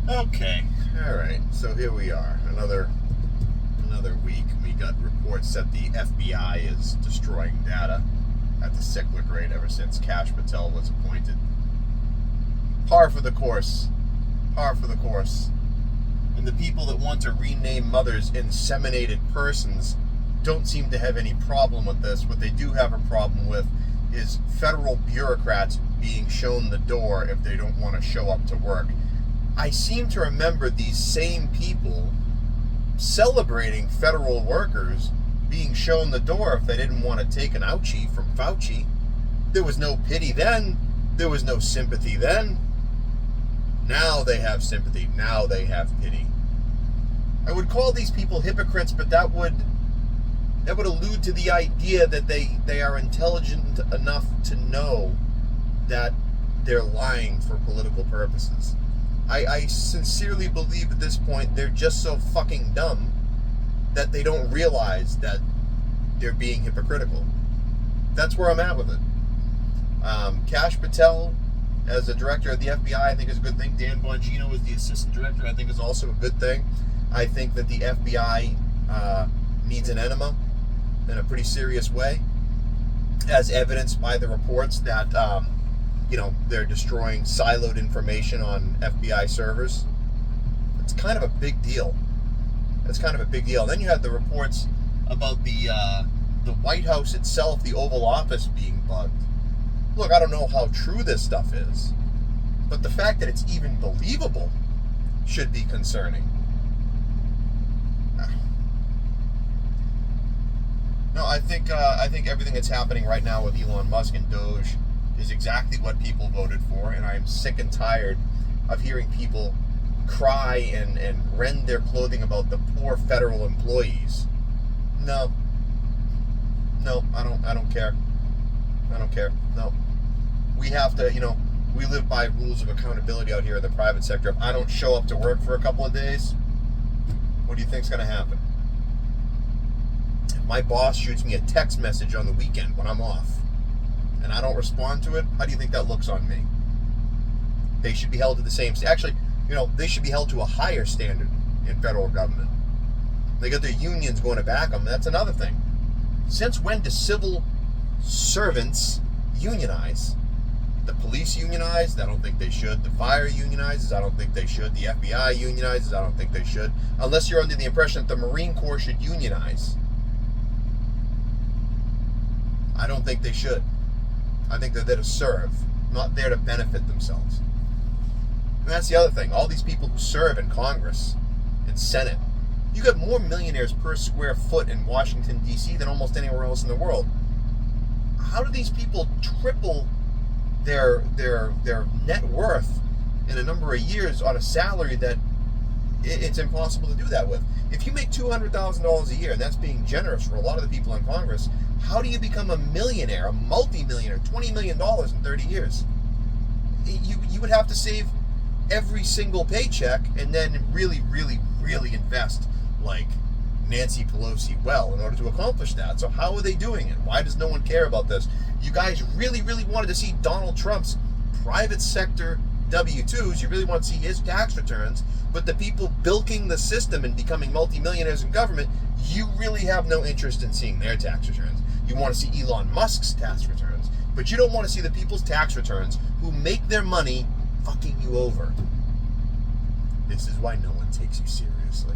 Okay. All right. So here we are. Another week. We got reports that the FBI is destroying data at the cyclic rate ever since Kash Patel was appointed. Par for the course. Par for the course. And the people that want to rename mothers inseminated persons don't seem to have any problem with this. What they do have a problem with is federal bureaucrats being shown the door if they don't want to show up to work. I seem to remember these same people celebrating federal workers being shown the door if they didn't want to take an ouchie from Fauci. There was no pity then. There was no sympathy then. Now they have sympathy. Now they have pity. I would call these people hypocrites, but that would allude to the idea that they are intelligent enough to know that they're lying for political purposes. I sincerely believe at this point they're just so fucking dumb that they don't realize that they're being hypocritical. That's where I'm at with it. Kash Patel as the director of the FBI, I think is a good thing. Dan Bongino as the assistant director, I think is also a good thing. I think that the FBI needs an enema in a pretty serious way, as evidenced by the reports that they're destroying siloed information on FBI servers. It's kind of a big deal. Then you had the reports about the White House itself, the Oval Office being bugged. Look, I don't know how true this stuff is, but the fact that it's even believable should be concerning. No, I think everything that's happening right now with Elon Musk and Doge is exactly what people voted for, and I'm sick and tired of hearing people cry and rend their clothing about the poor federal employees. No, I don't care. No. We have to, we live by rules of accountability out here in the private sector. If I don't show up to work for a couple of days, what do you think's going to happen? If my boss shoots me a text message on the weekend when I'm off, and I don't respond to it, how do you think that looks on me? They should be held to the same... Actually, they should be held to a higher standard in federal government. They got their unions going to back them. That's another thing. Since when do civil servants unionize? The police unionized? I don't think they should. The fire unionizes? I don't think they should. The FBI unionizes? I don't think they should. Unless you're under the impression that the Marine Corps should unionize. I don't think they should. I think they're there to serve, not there to benefit themselves. And that's the other thing. All these people who serve in Congress and Senate, you got more millionaires per square foot in Washington, D.C. than almost anywhere else in the world. How do these people triple their net worth in a number of years on a salary that it's impossible to do that with? If you make $200,000 a year, and that's being generous for a lot of the people in Congress, how do you become a millionaire, a multi-millionaire, $20 million in 30 years? You would have to save every single paycheck and then really, really, really invest like Nancy Pelosi well in order to accomplish that. So how are they doing it? Why does no one care about this? You guys really, really wanted to see Donald Trump's private sector W-2s. You really want to see his tax returns. But the people bilking the system and becoming multimillionaires in government, you really have no interest in seeing their tax returns. You want to see Elon Musk's tax returns, but you don't want to see the people's tax returns who make their money fucking you over. This is why no one takes you seriously.